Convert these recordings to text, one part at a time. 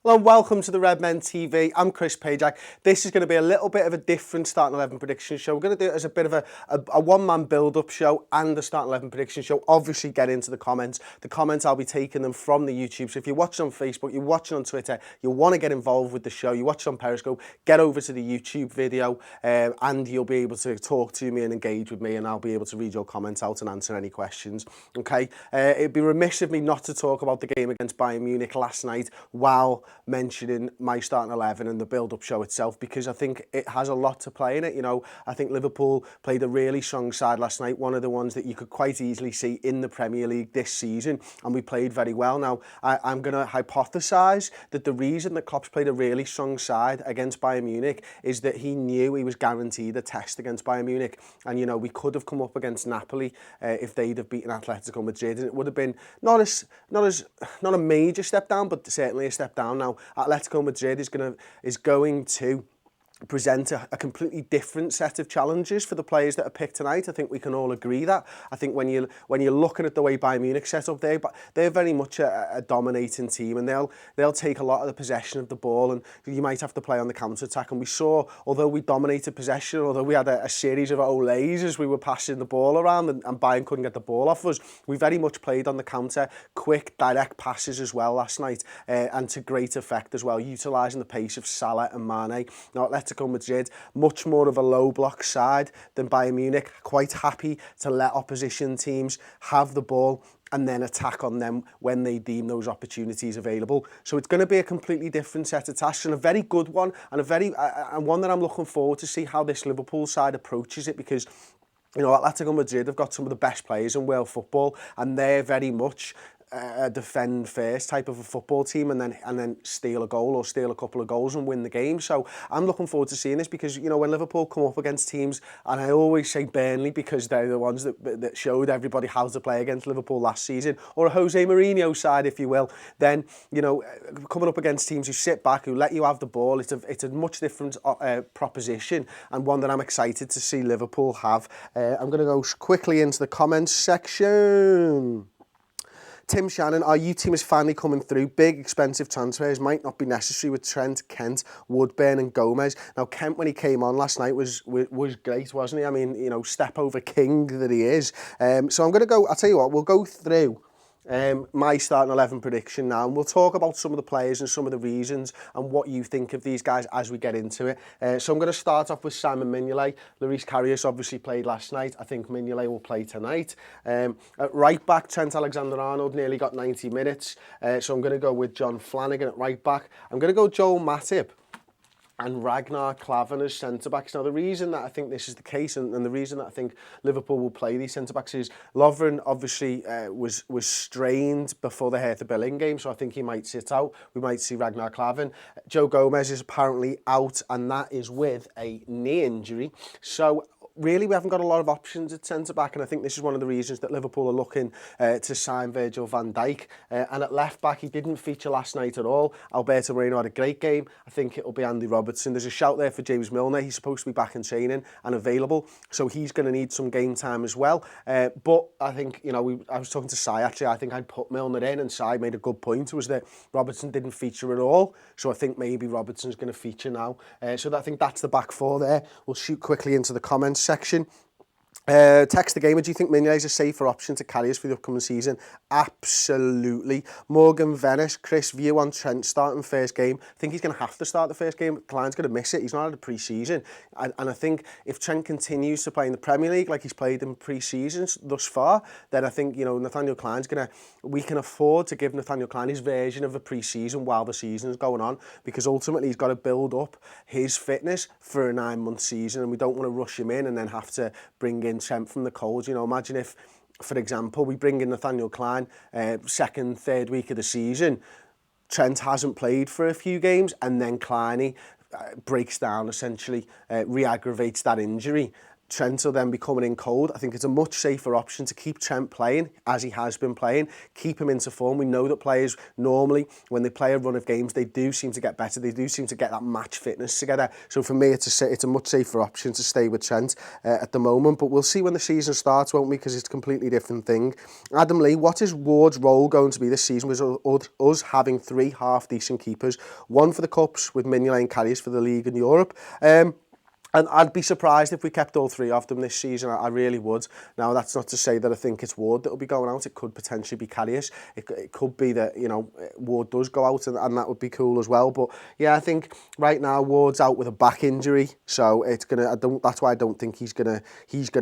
Hello and welcome to the Redmen TV. I'm Chris Pajak. This is going to be a little bit of a different starting 11 prediction show. We're going to do it as a bit of a one-man build-up show and a starting 11 prediction show. Obviously, get into the comments. The comments, I'll be taking them from the YouTube. So if you're watching on Facebook, you're watching on Twitter, you want to get involved with the show, you watch on Periscope, get over to the YouTube video and you'll be able to talk to me and engage with me, and I'll be able to read your comments out and answer any questions. Okay? It'd be remiss of me not to talk about the game against Bayern Munich last night while mentioning my starting 11 and the build-up show itself, because I think it has a lot to play in it. You know, I think Liverpool played a really strong side last night, one of the ones that you could quite easily see in the Premier League this season, and we played very well. Now, I'm going to hypothesise that the reason that Klopp's played a really strong side against Bayern Munich is that he knew he was guaranteed a test against Bayern Munich, and you know, we could have come up against Napoli if they'd have beaten Atletico Madrid, and it would have been not a major step down, but certainly a step down. Now, Atletico Madrid is going to present a completely different set of challenges for the players that are picked tonight. I think we can all agree that. I think when you're looking at the way Bayern Munich set up, they're very much a dominating team, and they'll take a lot of the possession of the ball, and you might have to play on the counter attack. And we saw, although we dominated possession, although we had a series of olays as we were passing the ball around, and Bayern couldn't get the ball off us, we very much played on the counter, quick direct passes as well last night, and to great effect as well, utilising the pace of Salah and Mane. Now, Atletico Madrid, much more of a low block side than Bayern Munich, quite happy to let opposition teams have the ball and then attack on them when they deem those opportunities available. So it's going to be a completely different set of tasks, and a very good one, and and one that I'm looking forward to see how this Liverpool side approaches it, because you know, Atletico Madrid have got some of the best players in world football, and they're very much a defend first type of a football team, and then steal a goal or steal a couple of goals and win the game. So I'm looking forward to seeing this, because you know, when Liverpool come up against teams, and I always say Burnley because they're the ones that showed everybody how to play against Liverpool last season, or a Jose Mourinho side, if you will, then you know, coming up against teams who sit back, who let you have the ball, it's a much different proposition, and one that I'm excited to see Liverpool have. I'm going to go quickly into the comments section. Tim Shannon, our youth team is finally coming through. Big, expensive transfers might not be necessary with Trent, Kent, Woodburn and Gomez. Now, Kent, when he came on last night, was great, wasn't he? I mean, you know, step over king that he is. So I'm going to go, I'll tell you what, we'll go through my starting 11 prediction now, and we'll talk about some of the players and some of the reasons and what you think of these guys as we get into it. So I'm going to start off with Simon Mignolet. Lloris Karius obviously played last night. I think Mignolet will play tonight. At right back, Trent Alexander-Arnold nearly got 90 minutes. So I'm going to go with John Flanagan at right back. I'm going to go Joel Matip and Ragnar Klavan as centre-backs. Now, the reason that I think this is the case, and the reason that I think Liverpool will play these centre-backs, is Lovren obviously was strained before the Hertha Berlin game, so I think he might sit out. We might see Ragnar Klavan. Joe Gomez is apparently out, and that is with a knee injury. So really, we haven't got a lot of options at centre-back, and I think this is one of the reasons that Liverpool are looking to sign Virgil van Dijk. And at left-back, he didn't feature last night at all. Alberto Moreno had a great game. I think it'll be Andy Robertson. There's a shout there for James Milner. He's supposed to be back in training and available, so he's going to need some game time as well. But I think, you know, I was talking to Si, actually, I think I'd put Milner in, and Si made a good point, was that Robertson didn't feature at all, so I think maybe Robertson's going to feature now. So I think that's the back four there. We'll shoot quickly into the comments section. Text the gamer, do you think Mignolet is a safer option to Karius for the upcoming season? Absolutely. Morgan Venice, Chris, view on Trent starting first game. I think he's going to have to start the first game. Klein's going to miss it. He's not had a pre-season. And I think if Trent continues to play in the Premier League like he's played in pre-seasons thus far, then I think, you know, Nathaniel Klein's we can afford to give Nathaniel Klein his version of a pre-season while the season's going on, because ultimately he's got to build up his fitness for a 9-month season, and we don't want to rush him in and then have to bring in Trent from the cold. You know, imagine if, for example, we bring in Nathaniel Klein second, third week of the season, Trent hasn't played for a few games, and then Kleiny breaks down, essentially re-aggravates that injury. Trent will then be coming in cold. I think it's a much safer option to keep Trent playing as he has been playing, keep him into form. We know that players normally, when they play a run of games, they do seem to get better. They do seem to get that match fitness together. So for me, it's a much safer option to stay with Trent at the moment. But we'll see when the season starts, won't we? Because it's a completely different thing. Adam Lee, what is Ward's role going to be this season with us having 3 half-decent keepers? One for the Cups with Mignolet and Karius for the league in Europe. And I'd be surprised if we kept all 3 of them this season. I really would. Now, that's not to say that I think it's Ward that will be going out. It could potentially be Karius. It could be that, you know, Ward does go out and that would be cool as well. But yeah, I think right now Ward's out with a back injury, so it's gonna. That's why I don't think he's gonna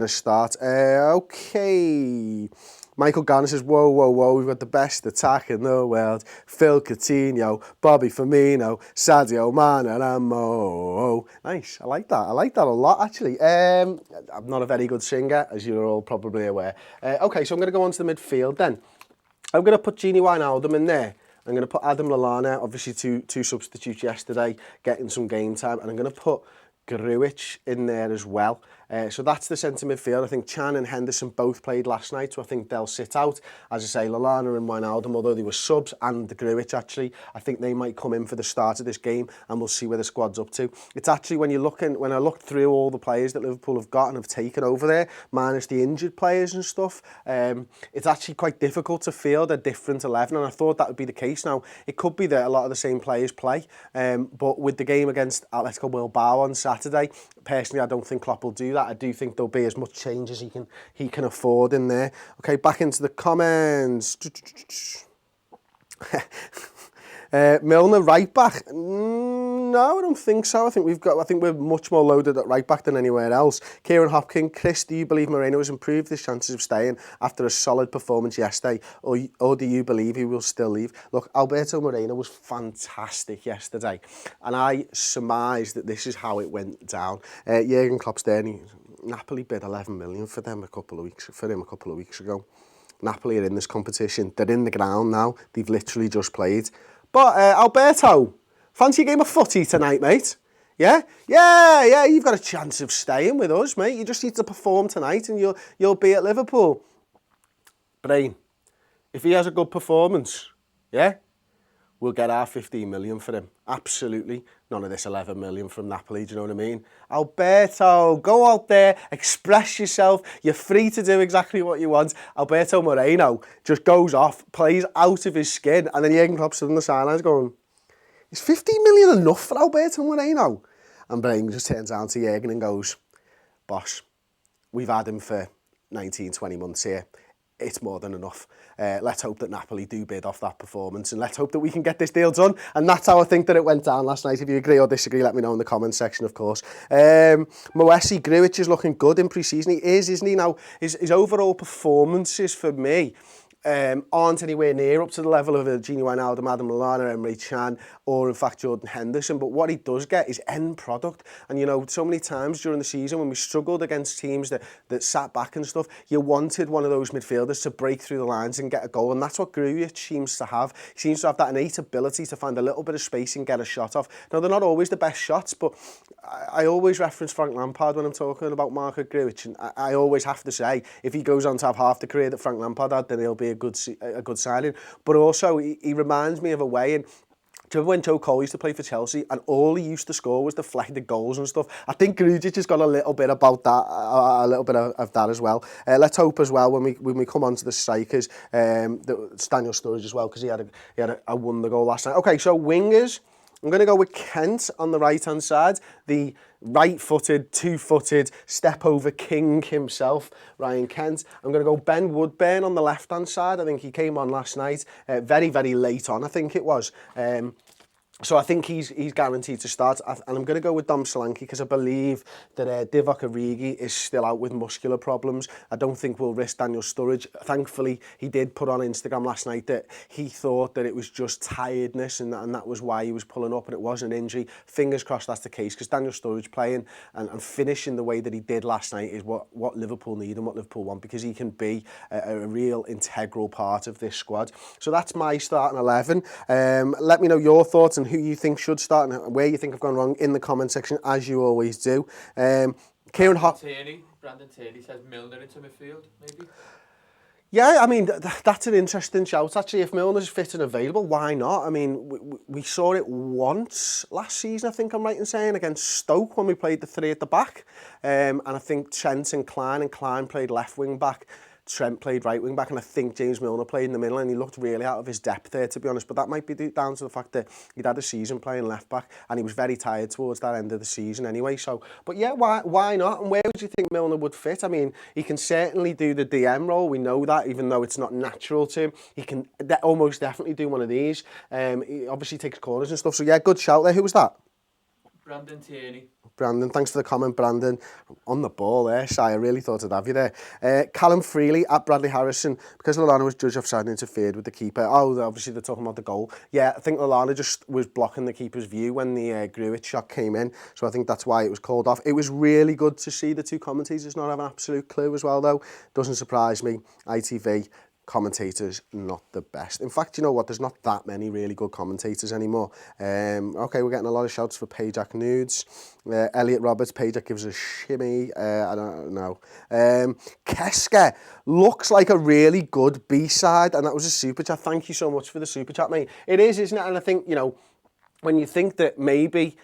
start. Okay. Michael Garner says, whoa, we've got the best attack in the world. Phil Coutinho, Bobby Firmino, Sadio Mane and Mo. Nice, I like that a lot actually. I'm not a very good singer, as you're all probably aware. Okay, so I'm going to go on to the midfield then. I'm going to put Gini Wijnaldum in there. I'm going to put Adam Lallana, obviously two substitutes yesterday, getting some game time. And I'm going to put Grujic in there as well. So that's the centre midfield. I think Chan and Henderson both played last night, so I think they'll sit out. As I say, Lallana and Wijnaldum, although they were subs, and Grujic actually, I think they might come in for the start of this game, and we'll see where the squad's up to. It's actually, when I looked through all the players that Liverpool have got and have taken over there, minus the injured players and stuff, it's actually quite difficult to field a different 11, and I thought that would be the case. Now, it could be that a lot of the same players play, but with the game against Atletico Bilbao on Saturday, personally, I don't think Klopp will do that. I do think there'll be as much change as he can afford in there. Okay, back into the comments. Milner right back? No, I don't think so. I think we're much more loaded at right back than anywhere else. Kieran Hopkins, Chris, do you believe Moreno has improved his chances of staying after a solid performance yesterday, or do you believe he will still leave? Look, Alberto Moreno was fantastic yesterday, and I surmise that this is how it went down. Jurgen Klopp's there, and Napoli bid 11 million for him a couple of weeks ago. Napoli are in this competition. They're in the ground now. They've literally just played. But Alberto, fancy a game of footy tonight, mate? Yeah, you've got a chance of staying with us, mate. You just need to perform tonight and you'll be at Liverpool. Brain, if he has a good performance, yeah, we'll get our 15 million for him. Absolutely. None of this 11 million from Napoli, do you know what I mean? Alberto, go out there, express yourself. You're free to do exactly what you want. Alberto Moreno just goes off, plays out of his skin, and then Jurgen Klopp stood on the sidelines going, is 15 million enough for Alberto Moreno? And Brain just turns around to Jurgen and goes, boss, we've had him for 19, 20 months here. It's more than enough. Let's hope that Napoli do bid off that performance, and let's hope that we can get this deal done. And that's how I think that it went down last night. If you agree or disagree, let me know in the comments section, of course. Moesi, Grujic is looking good in pre-season. He is, isn't he? Now, his overall performances for me aren't anywhere near up to the level of Gini Wijnaldum, Adam Lallana, Emre Can, or in fact Jordan Henderson. But what he does get is end product. And you know, so many times during the season when we struggled against teams that sat back and stuff, you wanted one of those midfielders to break through the lines and get a goal. And that's what Grujic seems to have. He seems to have that innate ability to find a little bit of space and get a shot off. Now, they're not always the best shots, but I always reference Frank Lampard when I'm talking about Marco Grujic. And I always have to say, if he goes on to have half the career that Frank Lampard had, then he'll be a good signing. But also, he reminds me of a way in. Do you remember when Joe Cole used to play for Chelsea and all he used to score was deflected goals and stuff? I think Grujic has got a little bit about that, a little bit of that as well. Let's hope as well when we come on to the strikers, it's Daniel Sturridge as well, because he had a won the goal last night. Okay, so wingers. I'm going to go with Kent on the right-hand side, the right-footed, two-footed, step-over king himself, Ryan Kent. I'm going to go Ben Woodburn on the left-hand side. I think he came on last night, very, very late on, I think it was. So I think he's guaranteed to start. And I'm going to go with Dom Solanke because I believe that Divock Origi is still out with muscular problems. I don't think we'll risk Daniel Sturridge. Thankfully, he did put on Instagram last night that he thought that it was just tiredness and that was why he was pulling up and it wasn't an injury. Fingers crossed that's the case, because Daniel Sturridge playing and finishing the way that he did last night is what Liverpool need and what Liverpool want, because he can be a real integral part of this squad. So that's my starting 11. Let me know your thoughts and who you think should start and where you think I've gone wrong in the comment section, as you always do. Kieran Hopkins. Brandon Tierney says Milner into midfield, maybe. Yeah, I mean, that's an interesting shout, actually. If Milner's fit and available, why not? I mean, we saw it once last season, I think I'm right in saying, against Stoke when we played the three at the back. And I think Trent and Klein played left wing back. Trent played right wing back, and I think James Milner played in the middle, and he looked really out of his depth there, to be honest. But that might be down to the fact that he'd had a season playing left back, and he was very tired towards that end of the season anyway. So, but yeah, why not? And where would you think Milner would fit? I mean, he can certainly do the DM role. We know that, even though it's not natural to him. He can almost definitely do one of these. He obviously takes corners and stuff. So yeah, good shout there. Who was that? Brandon Tierney. Brandon, thanks for the comment, Brandon. On the ball there, Si, I really thought I'd have you there. Callum Freely at Bradley Harrison, because Lallana was judged offside and interfered with the keeper. Oh, obviously they're talking about the goal. Yeah, I think Lallana just was blocking the keeper's view when the Gruitch shot came in, so I think that's why it was called off. It was really good to see the two commentators not have an absolute clue as well, though. Doesn't surprise me. ITV commentators not the best. In fact, you know what, there's not that many really good commentators anymore. Okay, we're getting a lot of shouts for Pajak Nudes. Elliot Roberts, Pajak gives a shimmy. I don't know. Keska looks like a really good B-side, and that was a super chat. Thank you so much for the super chat, mate. It is, isn't it? And I think, you know, when you think that maybe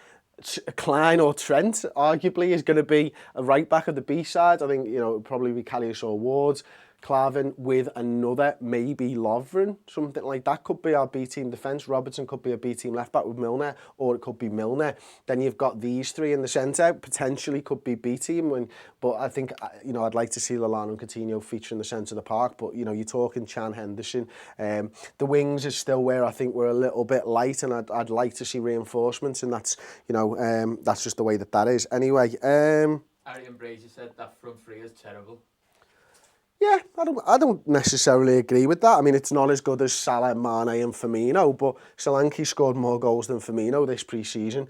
Klein or Trent arguably is going to be a right back of the B-side, I think, you know, it'll probably be Callias or Ward, Clavin with another, maybe Lovren, something like that. Could be our B-team defence. Robertson could be a B-team left-back with Milner, or it could be Milner. Then you've got these three in the centre, potentially could be B-team. But I think, you know, I'd like to see Lallana and Coutinho feature in the centre of the park. But, you know, you're talking Chan Henderson. The wings is still where I think we're a little bit light, and I'd like to see reinforcements, and that's, you know, that's just the way that is. Anyway. Arian Brazier said that front three is terrible. Yeah, I don't necessarily agree with that. I mean, it's not as good as Salah, Mane and Firmino, but Solanke scored more goals than Firmino this pre-season.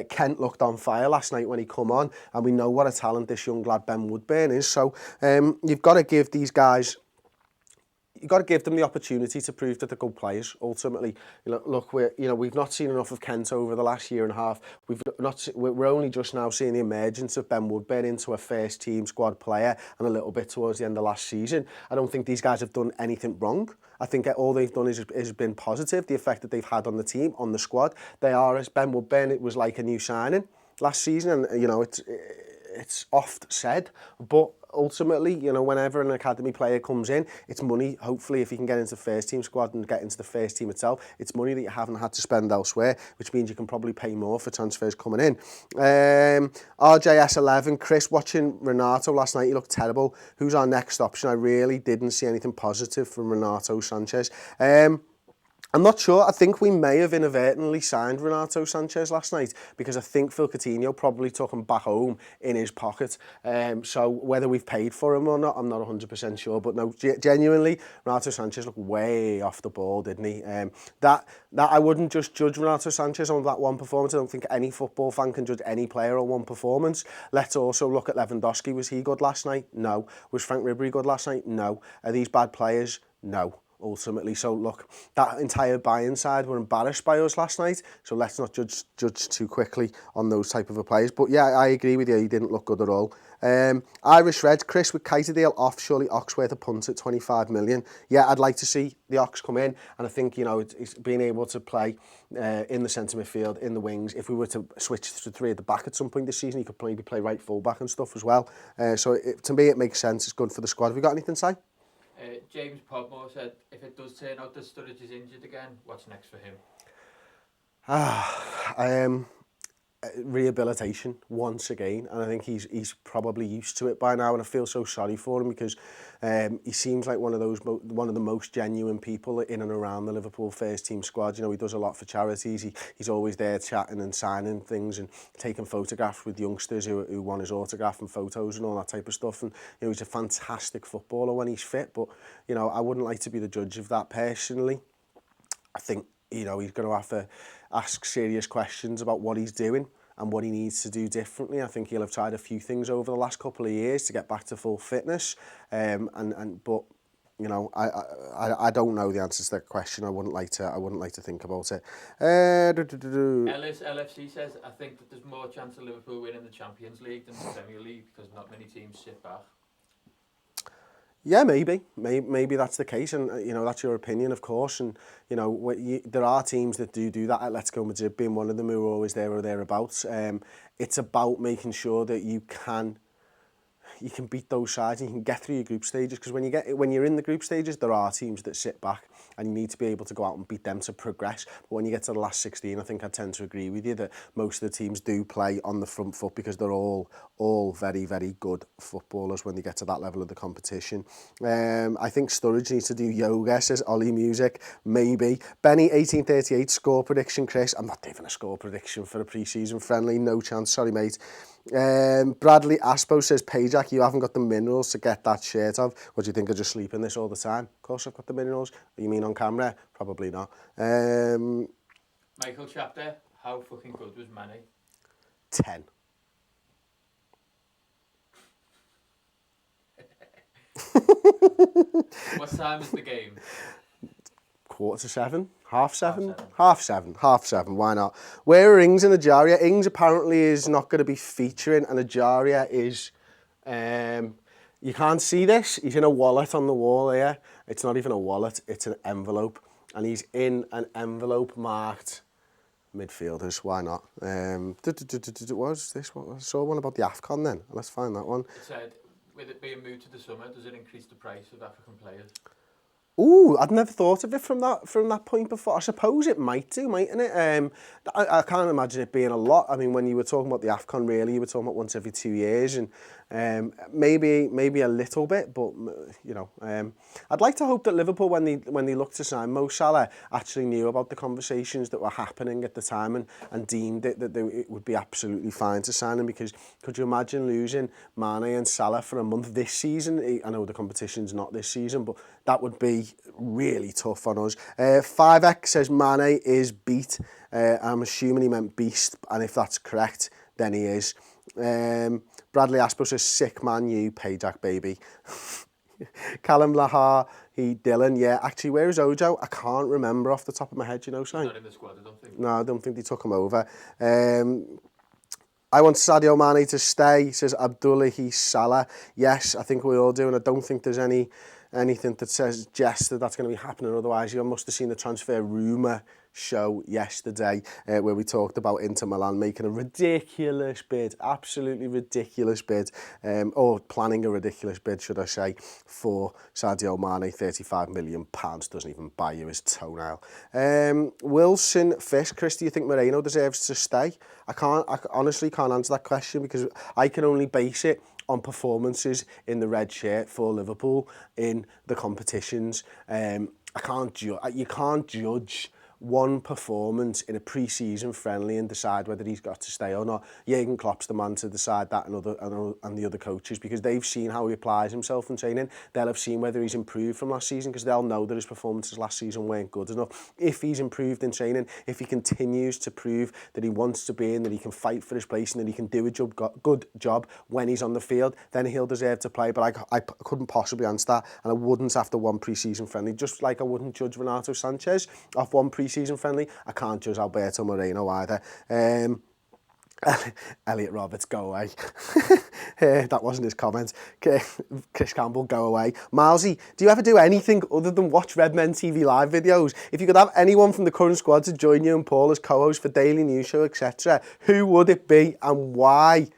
Kent looked on fire last night when he come on, and we know what a talent this young lad Ben Woodburn is. So you've got to give these guys... You've got to give them the opportunity to prove that they're good players. Ultimately, you know, look, we've not seen enough of Kent over the last year and a half. We're only just now seeing the emergence of Ben Woodburn into a first team squad player, and a little bit towards the end of last season. I don't think these guys have done anything wrong. I think all they've done is been positive. The effect that they've had on the team, on the squad. They are, as Ben Woodburn, it was like a new signing last season, and you know it's oft said, but ultimately, you know, whenever an academy player comes in, it's money. Hopefully, if you can get into the first team squad and get into the first team itself, it's money that you haven't had to spend elsewhere, which means you can probably pay more for transfers coming in. RJS11, Chris, watching Renato last night, he looked terrible. Who's our next option? I really didn't see anything positive from Renato Sanchez. I'm not sure. I think we may have inadvertently signed Renato Sanchez last night, because I think Phil Coutinho probably took him back home in his pocket. So whether we've paid for him or not, I'm not 100% sure. But no, genuinely, Renato Sanchez looked way off the ball, didn't he? That I wouldn't just judge Renato Sanchez on that one performance. I don't think any football fan can judge any player on one performance. Let's also look at Lewandowski. Was he good last night? No. Was Frank Ribery good last night? No. Are these bad players? No. Ultimately, so look, that entire Bayern side were embarrassed by us last night, so let's not judge too quickly on those type of players. But yeah, I agree with you, he didn't look good at all. Irish Red, Chris, with Keiterdale off, surely Ox worth a punt at 25 million. Yeah, I'd like to see the Ox come in, and I think, you know, it's being able to play in the centre midfield, in the wings. If we were to switch to three at the back at some point this season, he could maybe play right full back and stuff as well. So to me, it makes sense. It's good for the squad. Have you got anything to say? James Podmore said, if it does turn out that Sturridge is injured again, what's next for him? Rehabilitation once again, and I think he's probably used to it by now, and I feel so sorry for him, because he seems like one of the most genuine people in and around the Liverpool first team squad. You know, he does a lot for charities. He's always there chatting and signing things and taking photographs with youngsters who want his autograph and photos and all that type of stuff. And you know, he's a fantastic footballer when he's fit, but you know, I wouldn't like to be the judge of that personally. I think, you know, he's going to have to ask serious questions about what he's doing and what he needs to do differently. I think he'll have tried a few things over the last couple of years to get back to full fitness, but you know, I don't know the answer to that question. I wouldn't like to think about it. Ellis LFC says, I think that there's more chance of Liverpool winning the Champions League than the Premier League because not many teams sit back. Yeah, maybe that's the case, and you know that's your opinion, of course. And you know, there are teams that do that. Atletico Madrid being one of them, who are always there or thereabouts. It's about making sure that you can beat those sides and you can get through your group stages, because when you're in the group stages, there are teams that sit back and you need to be able to go out and beat them to progress. But when you get to the last 16, I think I tend to agree with you that most of the teams do play on the front foot because they're all very, very good footballers when they get to that level of the competition. I think Sturridge needs to do yoga, says Ollie Music. Maybe. Benny 1838 score prediction, Chris. I'm not giving a score prediction for a pre-season friendly. No chance. Sorry, mate. Bradley Aspo says, Pajak, you haven't got the minerals to get that shirt off. What do you think of just sleeping this all the time? Of course I've got the minerals. You mean on camera? Probably not. Michael Chapter, how fucking good was Mane? 10. What time is the game? 6:45, half seven, why not? Where are Ings and Ajaria? Ings apparently is not going to be featuring, and Ajaria is, you can't see this, he's in a wallet on the wall here. It's not even a wallet, it's an envelope, and he's in an envelope marked midfielders, why not? What was this? I saw one about the AFCON then, let's find that one. It said, with it being moved to the summer, does it increase the price of African players? Ooh, I'd never thought of it from that point before. I suppose it might do, mightn't it? I can't imagine it being a lot. I mean, when you were talking about the AFCON, really, you were talking about once every 2 years, and maybe a little bit, but you know, I'd like to hope that Liverpool, when they looked to sign Mo Salah, actually knew about the conversations that were happening at the time and deemed it that it would be absolutely fine to sign him, because could you imagine losing Mane and Salah for a month this season? I know the competition's not this season, but that would be really tough on us. 5X says Mane is beat. I'm assuming he meant beast, and if that's correct, then he is. Bradley Aspo says, sick man, you Pajak baby. Callum Lahar, Dylan, yeah. Actually, where is Ojo? I can't remember off the top of my head, you know, Shane? He's not in the squad, I don't think. No, I don't think they took him over. I want Sadio Mane to stay, says Abdullahi Salah. Yes, I think we all do, and I don't think there's anything that suggests that that's going to be happening. Otherwise, you must have seen the transfer rumour show yesterday where we talked about Inter Milan making a ridiculous bid, absolutely ridiculous bid, or planning a ridiculous bid, should I say, for Sadio Mane. £35 million doesn't even buy you his toenail. Wilson Fish, Chris, do you think Moreno deserves to stay? I honestly can't answer that question, because I can only base it on performances in the red shirt for Liverpool in the competitions. You can't judge one performance in a pre-season friendly and decide whether he's got to stay or not. Jurgen Klopp's the man to decide that, and the other coaches, because they've seen how he applies himself in training. They'll have seen whether he's improved from last season, because they'll know that his performances last season weren't good enough. If he's improved in training, if he continues to prove that he wants to be in, that he can fight for his place, and that he can do a good job when he's on the field, then he'll deserve to play. But I couldn't possibly answer that, and I wouldn't after one pre-season friendly. Just like I wouldn't judge Renato Sanchez off one pre-season friendly, I can't judge Alberto Moreno either. Elliot Roberts, go away. That wasn't his comment. Chris Campbell, go away. Milesy, do you ever do anything other than watch Redmen TV live videos? If you could have anyone from the current squad to join you and Paul as co-host for Daily News Show, etc., who would it be and why?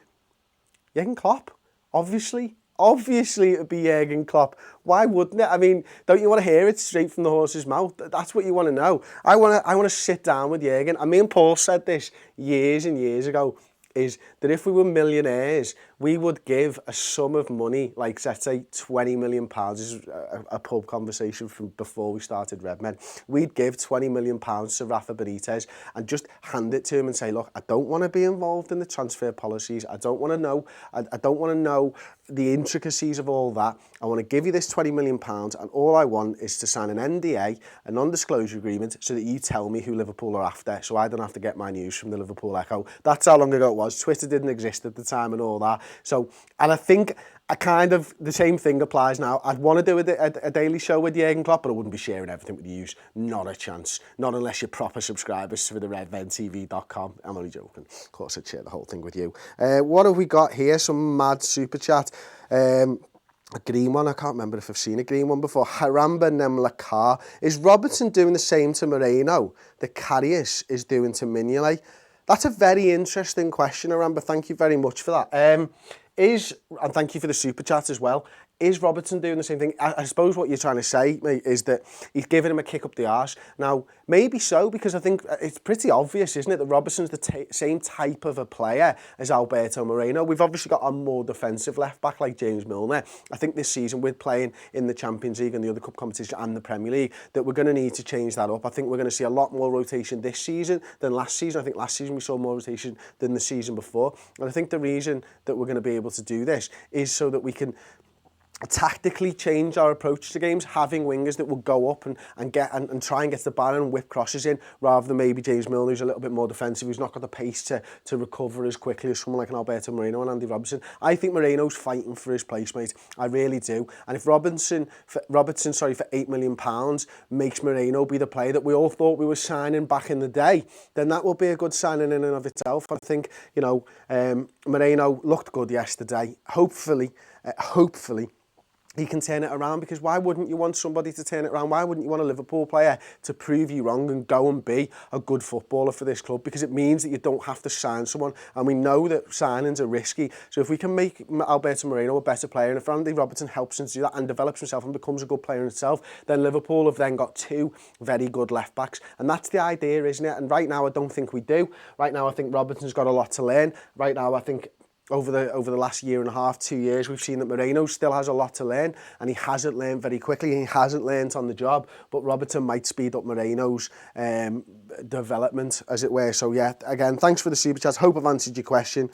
Jurgen Klopp, obviously. Obviously, it would be Jurgen Klopp. Why wouldn't it? I mean, don't you want to hear it straight from the horse's mouth? That's what you want to know. I want to sit down with Jurgen. And me and Paul said this years and years ago, is that if we were millionaires, we would give a sum of money, like let's say £20 million. This is a pub conversation from before we started Redmen. We'd give £20 million to Rafa Benitez and just hand it to him and say, look, I don't want to be involved in the transfer policies. I don't want to know. I don't want to know the intricacies of all that. I want to give you this £20 million, and all I want is to sign an NDA, a non-disclosure agreement, so that you tell me who Liverpool are after, so I don't have to get my news from the Liverpool Echo. That's how long ago it was. Twitter didn't exist at the time and all that. So, and I think I kind of, the same thing applies now. I'd want to do a daily show with Jurgen Klopp, but I wouldn't be sharing everything with you. Not a chance. Not unless you're proper subscribers to the redmentv.com. I'm only joking. Of course, I'd share the whole thing with you. What have we got here? Some mad super chat. A green one, I can't remember if I've seen a green one before. Haramba Nemlakar. Is Robertson doing the same to Moreno that Karius is doing to Mignolet? That's a very interesting question, Haramba. Thank you very much for that. And thank you for the super chat as well. Is Robertson doing the same thing? I suppose what you're trying to say, mate, is that he's giving him a kick up the arse. Now, maybe so, because I think it's pretty obvious, isn't it, that Robertson's the same type of a player as Alberto Moreno. We've obviously got a more defensive left-back like James Milner. I think this season, with playing in the Champions League and the other cup competition and the Premier League, that we're going to need to change that up. I think we're going to see a lot more rotation this season than last season. I think last season we saw more rotation than the season before. And I think the reason that we're going to be able to do this is so that we can tactically change our approach to games, having wingers that will go up and try and get the ball and whip crosses in, rather than maybe James Milner, who's a little bit more defensive, who's not got the pace to recover as quickly as someone like an Alberto Moreno and Andy Robertson. I think Moreno's fighting for his place, mate. I really do. And if Robertson for £8 million makes Moreno be the player that we all thought we were signing back in the day, then that will be a good signing in and of itself. I think, Moreno looked good yesterday. Hopefully, he can turn it around, because why wouldn't you want somebody to turn it around? Why wouldn't you want a Liverpool player to prove you wrong and go and be a good footballer for this club? Because it means that you don't have to sign someone, and we know that signings are risky. So if we can make Alberto Moreno a better player, and if Andy Robertson helps him to do that and develops himself and becomes a good player himself, then Liverpool have then got two very good left-backs. And that's the idea, isn't it? And right now, I don't think we do. Right now, I think Robertson's got a lot to learn. Right now, I think over the last year and a half, 2 years, we've seen that Moreno still has a lot to learn, and he hasn't learned very quickly. He hasn't learned on the job, but Robertson might speed up Moreno's development, as it were. So yeah, again, thanks for the super chat. Hope I've answered your question.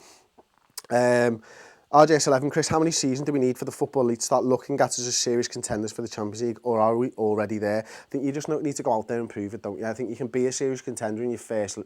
RJS11, Chris, how many seasons do we need for the Football League to start looking at us as serious contenders for the Champions League, or are we already there? I think you just need to go out there and prove it, don't you? I think you can be a serious contender in your first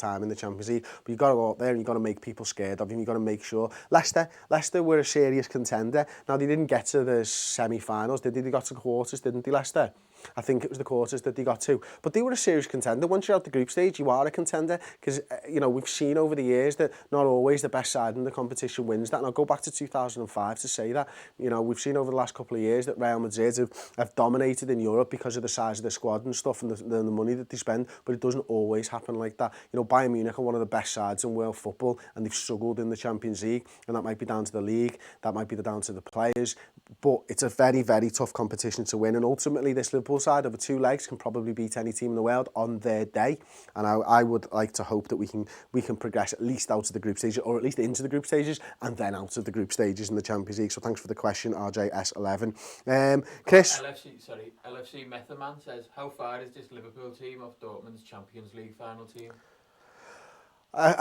time in the Champions League, but you've got to go out there and you've got to make people scared of you. You've got to make sure. Leicester were a serious contender. Now, they didn't get to the semi-finals, did they? They got to the quarters, didn't they, Leicester? I think it was the quarters that they got to. But they were a serious contender. Once you're out the group stage, you are a contender. Because, we've seen over the years that not always the best side in the competition wins that. And I'll go back to 2005 to say that. We've seen over the last couple of years that Real Madrid have dominated in Europe because of the size of the squad and stuff and the money that they spend. But it doesn't always happen like that. Bayern Munich are one of the best sides in world football, and they've struggled in the Champions League. And that might be down to the league. That might be down to the players. But it's a very, very tough competition to win. And ultimately, this Liverpool side over 2 legs can probably beat any team in the world on their day. And I would like to hope that we can progress at least out of the group stages, or at least into the group stages, and then out of the group stages in the Champions League. So thanks for the question, RJS11. Chris? LFC Methaman says, how far is this Liverpool team off Dortmund's Champions League final team?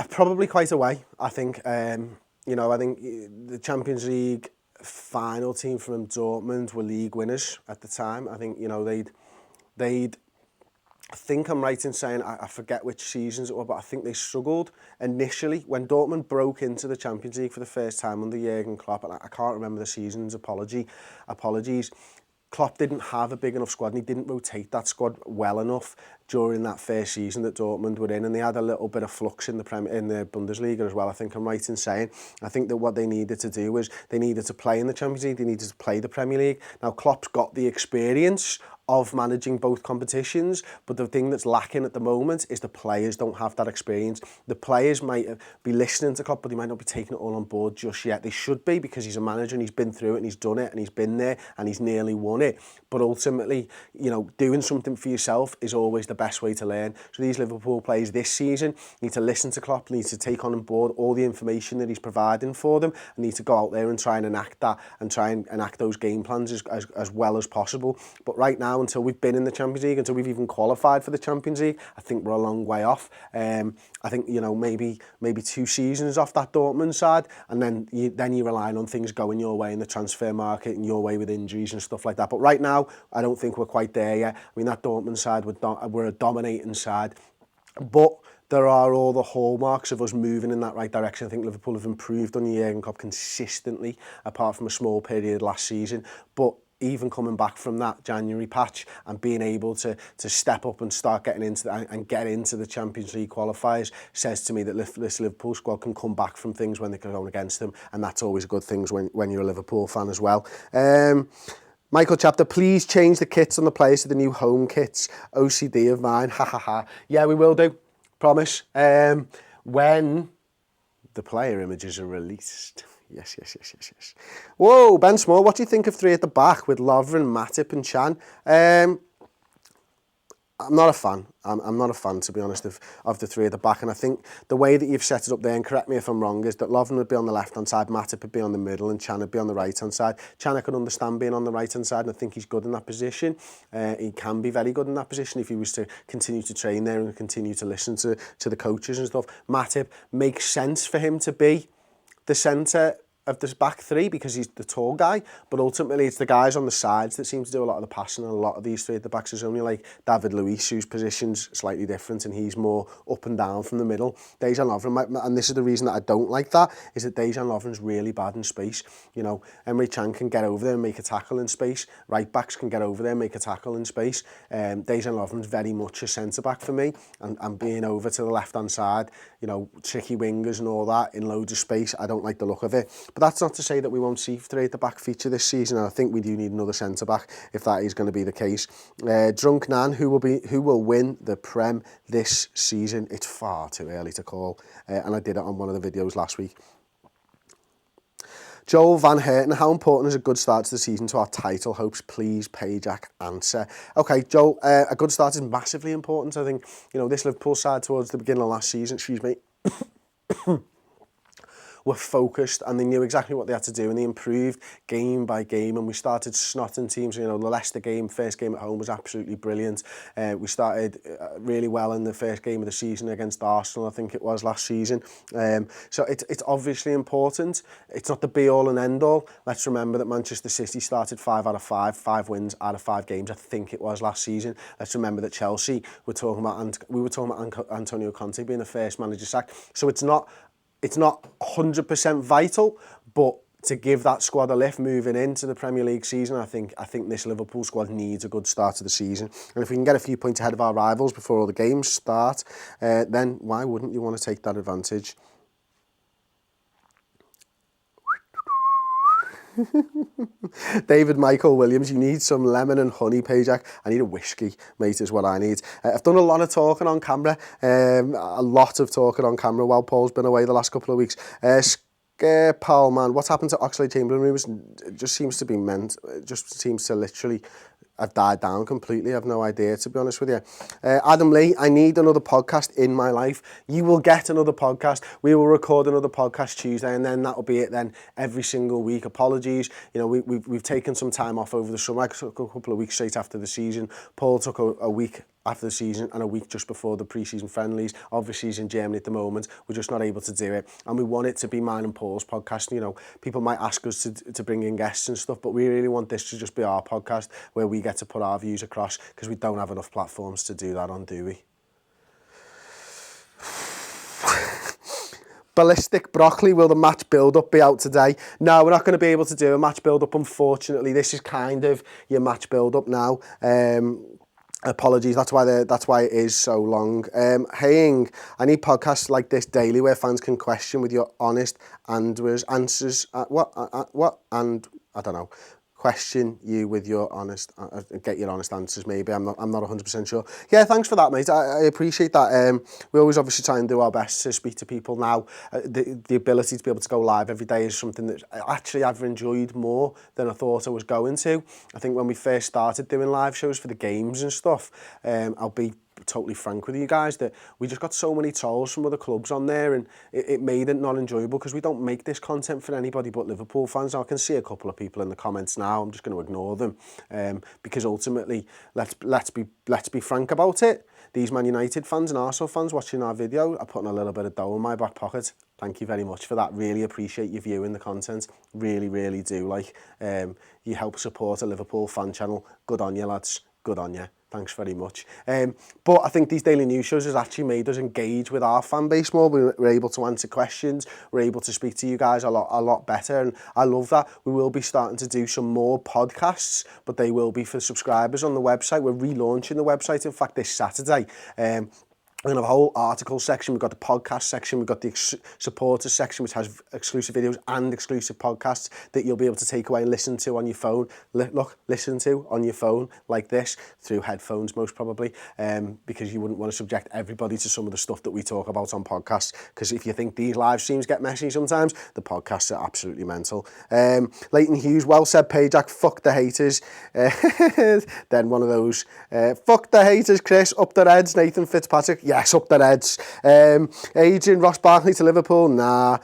Probably quite a way, I think. I think the Champions League final team from Dortmund were league winners at the time. I think, they'd I think I'm right in saying, I forget which seasons it were, but I think they struggled initially when Dortmund broke into the Champions League for the first time under Jurgen Klopp. And I can't remember the seasons, apologies. Klopp didn't have a big enough squad, and he didn't rotate that squad well enough during that first season that Dortmund were in, and they had a little bit of flux in the Bundesliga as well. I think I'm right in saying. I think that what they needed to do was they needed to play in the Champions League, they needed to play the Premier League. Now, Klopp's got the experience of managing both competitions, but the thing that's lacking at the moment is the players don't have that experience. The players might be listening to Klopp, but they might not be taking it all on board just yet. They should be, because he's a manager and he's been through it and he's done it and he's been there and he's nearly won it. But ultimately, doing something for yourself is always the best way to learn. So these Liverpool players this season need to listen to Klopp, need to take on board all the information that he's providing for them, and need to go out there and try and enact that and try and enact those game plans as well as possible. But right now, until we've been in the Champions League, until we've even qualified for the Champions League, I think we're a long way off. I think maybe 2 seasons off that Dortmund side, and then you're relying on things going your way in the transfer market and your way with injuries and stuff like that. But right now, I don't think we're quite there yet. I mean, that Dortmund side, we're a dominating side, but there are all the hallmarks of us moving in that right direction. I think Liverpool have improved on the Jurgen Klopp consistently, apart from a small period last season. But even coming back from that January patch and being able to step up and start getting into and get into the Champions League qualifiers says to me that this Liverpool squad can come back from things when they're going against them, and that's always a good thing when you're a Liverpool fan as well. Michael Chapter, please change the kits on the players to the new home kits. OCD of mine, ha ha ha. Yeah, we will do. Promise. When the player images are released. Yes. Whoa, Ben Small, what do you think of three at the back with Lovren, Matip and Chan? I'm not a fan. I'm not a fan, to be honest, of the three at the back. And I think the way that you've set it up there, and correct me if I'm wrong, is that Lovren would be on the left-hand side, Matip would be on the middle, and Chan would be on the right-hand side. Chan, I can understand being on the right-hand side, and I think he's good in that position. He can be very good in that position if he was to continue to train there and continue to listen to the coaches and stuff. Matip makes sense for him to be the centre of this back three because he's the tall guy, but ultimately it's the guys on the sides that seem to do a lot of the passing, and a lot of these three at the backs is only like David Luiz, whose position's slightly different and he's more up and down from the middle. Dejan Lovren, and this is the reason that I don't like that, is that Dejan Lovren's really bad in space. You know, Emre Can can get over there and make a tackle in space. Right backs can get over there and make a tackle in space. Dejan Lovren's very much a centre back for me, and being over to the left hand side, you know, tricky wingers and all that in loads of space, I don't like the look of it. But that's not to say that we won't see three at the back feature this season, and I think we do need another centre back if that is going to be the case. Drunk Nan, who will win the Prem this season? It's far too early to call, and I did it on one of the videos last week. Joel Van Herten, how important is a good start to the season to our title hopes? Please, Payjack, answer. Okay, Joel, a good start is massively important. I think, you know, this Liverpool side towards the beginning of last season, were focused and they knew exactly what they had to do, and they improved game by game, and we started snotting teams. You know, the Leicester game, first game at home, was absolutely brilliant. We started really well in the first game of the season against Arsenal, I think it was last season. So it's obviously important. It's not the be-all and end-all. Let's remember that Manchester City started 5 out of 5 wins out of 5 games, I think it was last season. Let's remember that Chelsea, we were talking about Antonio Conte being the first manager sacked. So it's not 100% vital, but to give that squad a lift moving into the Premier League season, I think this Liverpool squad needs a good start to the season. And if we can get a few points ahead of our rivals before all the games start, then why wouldn't you want to take that advantage? David Michael Williams, you need some lemon and honey, Payjack. I need a whiskey, mate, is what I need. I've done a lot of talking on camera, while Paul's been away the last couple of weeks. Paul, man, what's happened to Oxlade-Chamberlain rumours? It just seems to be literally have died down completely. I have no idea, to be honest with you. Adam Lee, I need another podcast in my life. You will get another podcast. We will record another podcast Tuesday, and then that'll be it then every single week. Apologies. You know, we've taken some time off over the summer. I took a couple of weeks straight after the season. Paul took a week after the season and a week just before the pre-season friendlies. Obviously, he's in Germany at the moment. We're just not able to do it. And we want it to be mine and Paul's podcast. You know, people might ask us to bring in guests and stuff, but we really want this to just be our podcast where we get to put our views across, because we don't have enough platforms to do that on, do we? Ballistic Broccoli, will the match build-up be out today? No, we're not going to be able to do a match build-up, unfortunately. This is kind of your match build-up now. Apologies, that's why it is so long. Haying, I need podcasts like this daily where fans can question with your honest answers. Question you with your honest, get your honest answers. Maybe I'm not 100% sure. Yeah, thanks for that, mate. I appreciate that. We always obviously try and do our best to speak to people now. The ability to be able to go live every day is something that actually I've enjoyed more than I thought I was going to. I think when we first started doing live shows for the games and stuff, I'll be totally frank with you guys that we just got so many trolls from other clubs on there, and it made it not enjoyable, because we don't make this content for anybody but Liverpool fans. Now, I can see a couple of people in the comments now. I'm just going to ignore them, because ultimately, let's be frank about it. These Man United fans and Arsenal fans watching our video are putting a little bit of dough in my back pocket. Thank you very much for that. Really appreciate you viewing the content. Really, really do. You help support a Liverpool fan channel. Good on you, lads. Good on you. Thanks very much. But I think these daily news shows has actually made us engage with our fan base more. We're able to answer questions. We're able to speak to you guys a lot better. And I love that. We will be starting to do some more podcasts, but they will be for subscribers on the website. We're relaunching the website, in fact, this Saturday. We're going to have a whole article section. We've got the podcast section. We've got the supporters section, which has exclusive videos and exclusive podcasts that you'll be able to take away and listen to on your phone. Listen to on your phone like this, through headphones most probably, because you wouldn't want to subject everybody to some of the stuff that we talk about on podcasts. Because if you think these live streams get messy sometimes, the podcasts are absolutely mental. Leighton Hughes, well said, Pajak, fuck the haters. Then one of those, fuck the haters, Chris, up the Reds. Nathan Fitzpatrick, yes, up the Reds. Adrian, Ross Barkley to Liverpool, nah.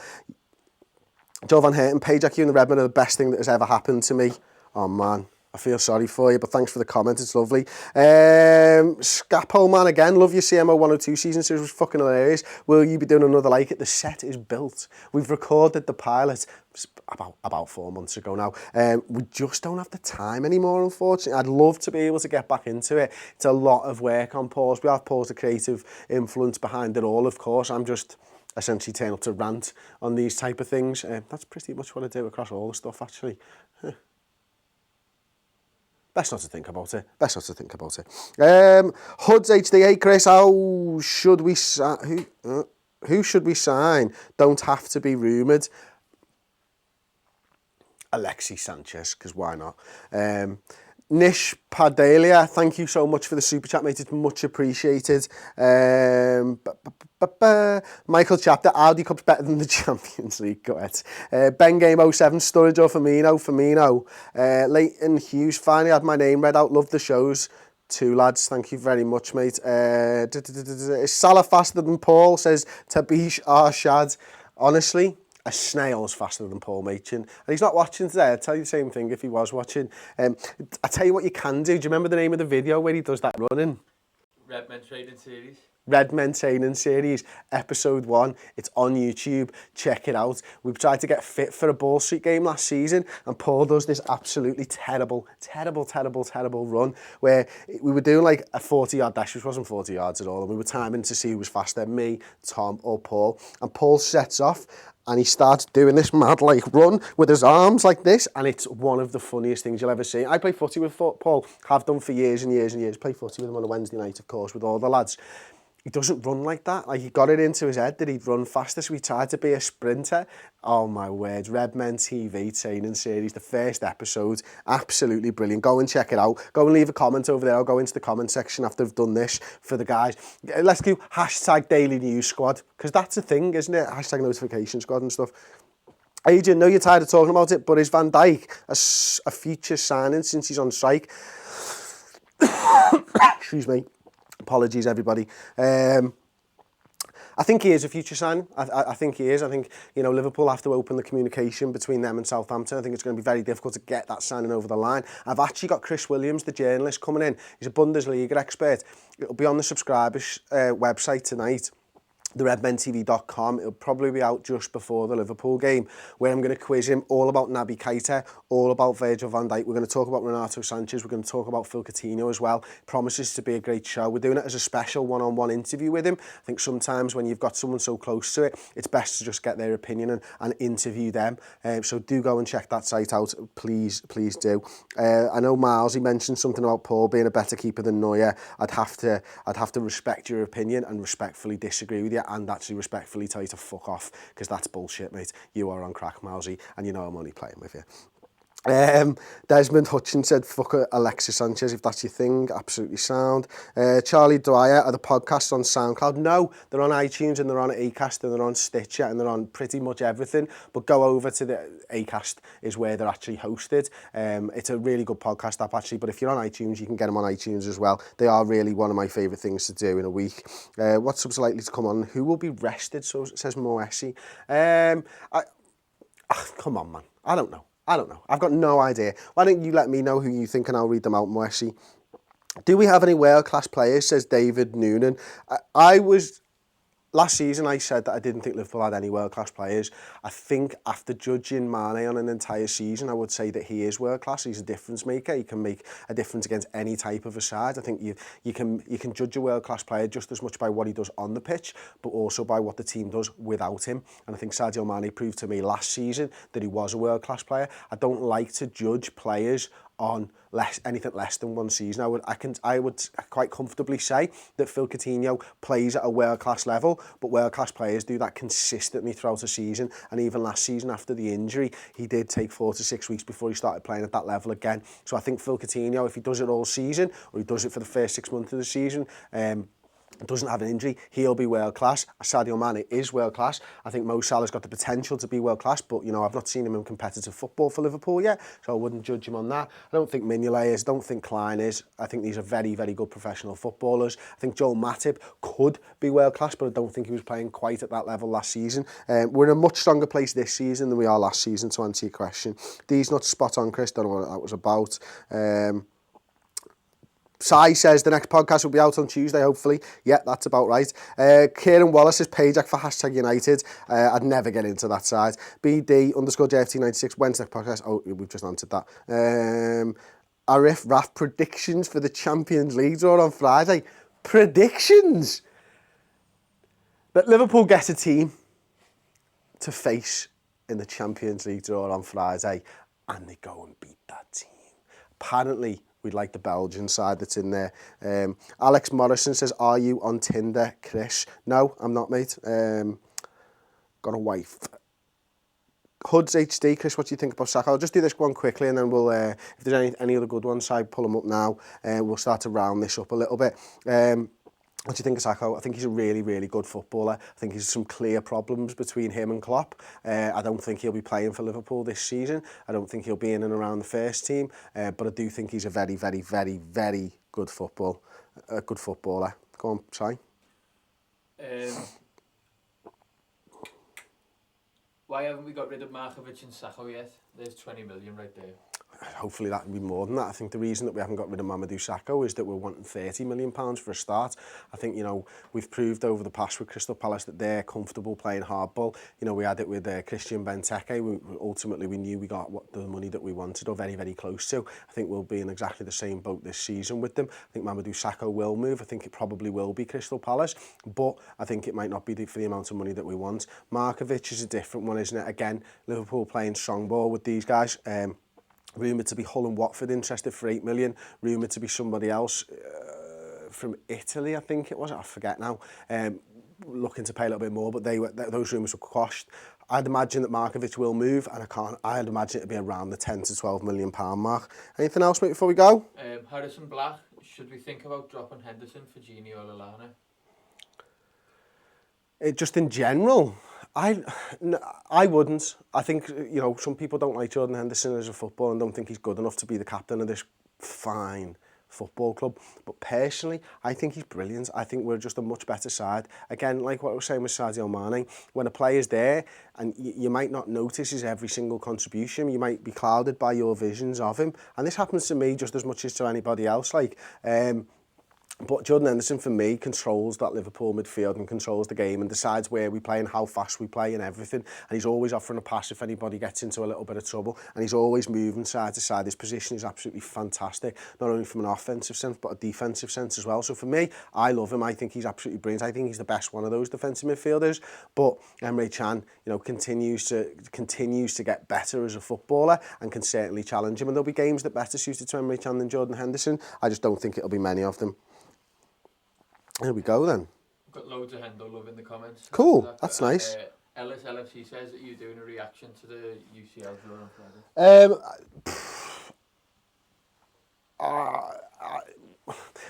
Joe Van Herten, Pajak, you and the Redmen are the best thing that has ever happened to me. Oh man, I feel sorry for you, but thanks for the comment, it's lovely. Scapole man again, love your CMO 102 season series, was fucking hilarious. Will you be doing another like it? The set is built. We've recorded the pilot about 4 months ago now. We just don't have the time anymore, unfortunately. I'd love to be able to get back into it. It's a lot of work on Paul's. We have Paul's the creative influence behind it all, of course. I'm just essentially turn up to rant on these type of things. That's pretty much what I do across all the stuff, actually. Best not to think about it. Hoods HDA, Chris, how should we who should we sign? Don't have to be rumoured. Alexis Sanchez, because why not? Nish Pardalia, thank you so much for the super chat, mate. It's much appreciated. Michael Chapter, Audi Cup's better than the Champions League. Go ahead. Ben Game 07, Sturridge or Firmino. Leighton Hughes, finally had my name read out. Love the shows. 2 lads, thank you very much, mate. Is Salah faster than Paul? Says Tabish Arshad. Honestly, a snail's faster than Paul Machin. And he's not watching today. I'd tell you the same thing if he was watching. I tell you what you can do. Do you remember the name of the video where he does that running? Redmen Training Series. Redmen Training Series, episode 1. It's on YouTube. Check it out. We've tried to get fit for a Ball Street game last season, and Paul does this absolutely terrible run where we were doing like a 40-yard dash, which wasn't 40 yards at all, and we were timing to see who was faster, me, Tom, or Paul. And Paul sets off, and he starts doing this mad like run with his arms like this, and it's one of the funniest things you'll ever see. I play footy with Paul, have done for years and years and years. Play footy with him on a Wednesday night, of course, with all the lads. He doesn't run like that. Like, he got it into his head that he'd run faster, so he tried to be a sprinter. Oh my word, Redmen TV Training Series, the first episode, absolutely brilliant. Go and check it out. Go and leave a comment over there. I'll go into the comment section after I've done this for the guys. Let's do hashtag Daily News Squad, because that's a thing, isn't it? Hashtag Notification Squad and stuff. Adrian, know you're tired of talking about it, but is Van Dijk a future signing since he's on strike? Excuse me. Apologies, everybody. I think he is a future signing. I think he is. I think, you know, Liverpool have to open the communication between them and Southampton. I think it's going to be very difficult to get that signing over the line. I've actually got Chris Williams, the journalist, coming in. He's a Bundesliga expert. It'll be on the subscribers website tonight, theredmentv.com. It'll probably be out just before the Liverpool game, where I'm going to quiz him all about Naby Keita, all about Virgil van Dijk. We're going to talk about Renato Sanchez. We're going to talk about Phil Coutinho as well. Promises to be a great show. We're doing it as a special one-on-one interview with him. I think sometimes when you've got someone so close to it, it's best to just get their opinion and interview them. So do go and check that site out. Please do. I know Miles, he mentioned something about Paul being a better keeper than Neuer. I'd have to respect your opinion and respectfully disagree with you, and actually respectfully tell you to fuck off, because that's bullshit, mate. You are on crack, Mousy, and you know I'm only playing with you. Desmond Hutchins said, fuck Alexis Sanchez if that's your thing. Absolutely sound. Charlie Dwyer, are the podcasts on SoundCloud? No, they're on iTunes and they're on Acast and they're on Stitcher and they're on pretty much everything. But go over to the Acast is where they're actually hosted. It's a really good podcast app actually, but if you're on iTunes, you can get them on iTunes as well. They are really one of my favourite things to do in a week. What subs are likely to come on? Who will be rested? So says Moesi. Come on, man. I don't know. I've got no idea. Why don't you let me know who you think and I'll read them out, Moesi. Do we have any world-class players, says David Noonan. I was last season I said that I didn't think Liverpool had any world-class players. I think after judging Mane on an entire season, I would say that he is world-class. He's a difference maker. He can make a difference against any type of a side. I think you can judge a world-class player just as much by what he does on the pitch, but also by what the team does without him. And I think Sadio Mane proved to me last season that he was a world-class player. I don't like to judge players on anything less than one season. I would quite comfortably say that Phil Coutinho plays at a world-class level, but world-class players do that consistently throughout a season. And even last season, after the injury, he did take 4 to 6 weeks before he started playing at that level again. So I think Phil Coutinho, if he does it all season, or he does it for the first 6 months of the season, doesn't have an injury, he'll be world class. Sadio Mane is world class. I think Mo Salah's got the potential to be world class, but you know, I've not seen him in competitive football for Liverpool yet, so I wouldn't judge him on that. I don't think Mignolet is, I don't think Klein is. I think these are very, very good professional footballers. I think Joel Matip could be world class, but I don't think he was playing quite at that level last season. We're in a much stronger place this season than we are last season, to answer your question. These not spot on, Chris, don't know what that was about. Sai says the next podcast will be out on Tuesday, hopefully. Yeah, that's about right. Kieran Wallace says Pajak for #United. I'd never get into that side. BD_JFT96, when's the next podcast? Oh, we've just answered that. Arif Raf, predictions for the Champions League draw on Friday. Predictions? That Liverpool get a team to face in the Champions League draw on Friday, and they go and beat that team. Apparently, we'd like the Belgian side that's in there. Alex Morrison says, are you on Tinder, Chris? No, I'm not, mate. Got a wife. Hoods HD, Chris, what do you think about Saka? I'll just do this one quickly, and then we'll, if there's any other good ones, I pull them up now. We'll start to round this up a little bit. What do you think of Saka? I think he's a really, really good footballer. I think there's some clear problems between him and Klopp. I don't think he'll be playing for Liverpool this season. I don't think he'll be in and around the first team. But I do think he's a very, very, very, very good footballer. Go on, Si. Why haven't we got rid of Markovic and Saka yet? There's 20 million right there. Hopefully that will be more than that. I think the reason that we haven't got rid of Mamadou Sakho is that we're wanting £30 million for a start. I think, you know, we've proved over the past with Crystal Palace that they're comfortable playing hardball. You know, we had it with Christian Benteke. Ultimately, we knew we got the money that we wanted, or very, very close to. I think we'll be in exactly the same boat this season with them. I think Mamadou Sakho will move. I think it probably will be Crystal Palace, but I think it might not be for the amount of money that we want. Markovic is a different one, isn't it? Again, Liverpool playing strong ball with these guys. Rumoured to be Hull and Watford interested for 8 million. Rumoured to be somebody else from Italy, I think it was. I forget now. Looking to pay a little bit more, but those rumours were quashed. I'd imagine that Markovic will move, and I'd imagine it'd be around the 10 to 12 million pound mark. Anything else, mate, before we go? Harrison Black, should we think about dropping Henderson for Gini or Lallana? Just in general, I wouldn't. I think, you know, some people don't like Jordan Henderson as a footballer and don't think he's good enough to be the captain of this fine football club. But personally, I think he's brilliant. I think we're just a much better side. Again, like what I was saying with Sadio Mane, when a player's there and you might not notice his every single contribution, you might be clouded by your visions of him. And this happens to me just as much as to anybody else. But Jordan Henderson, for me, controls that Liverpool midfield and controls the game and decides where we play and how fast we play and everything. And he's always offering a pass if anybody gets into a little bit of trouble. And he's always moving side to side. His position is absolutely fantastic, not only from an offensive sense, but a defensive sense as well. So for me, I love him. I think he's absolutely brilliant. I think he's the best one of those defensive midfielders. But Emre Can, you know, continues to get better as a footballer and can certainly challenge him. And there'll be games that better suited to Emre Can than Jordan Henderson. I just don't think it'll be many of them. There we go then. We've got loads of Hendo love in the comments. Cool, that's nice. Ellis LFC says that you're doing a reaction to the UCL draw on Friday.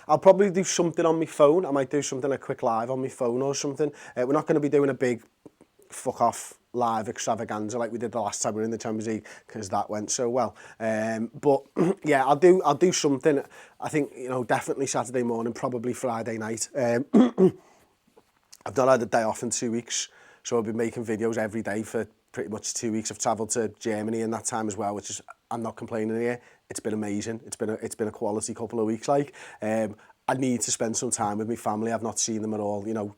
I'll probably do something on my phone. I might do something, a quick live on my phone or something. We're not going to be doing a big fuck off live extravaganza like we did the last time we were in the Champions League, because that went so well. But yeah, I'll do something. I think, you know, definitely Saturday morning, probably Friday night. I've not had a day off in 2 weeks, so I've been making videos every day for pretty much 2 weeks. I've travelled to Germany in that time as well, which is, I'm not complaining here. It's been amazing. It's been a quality couple of weeks. I need to spend some time with my family. I've not seen them at all. You know,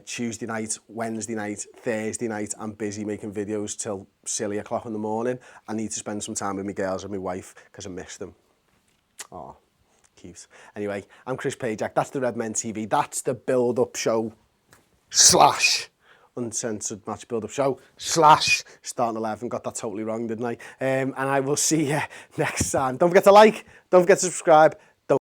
Tuesday night, Wednesday night, Thursday night, I'm busy making videos till silly o'clock in the morning. I need to spend some time with my girls and my wife because I miss them. Oh, cute. Anyway, I'm Chris Pajak. That's the Redmen TV. That's the build-up show / uncensored match build-up show / starting 11. Got that totally wrong, didn't I? And I will see you next time. Don't forget to like, don't forget to subscribe.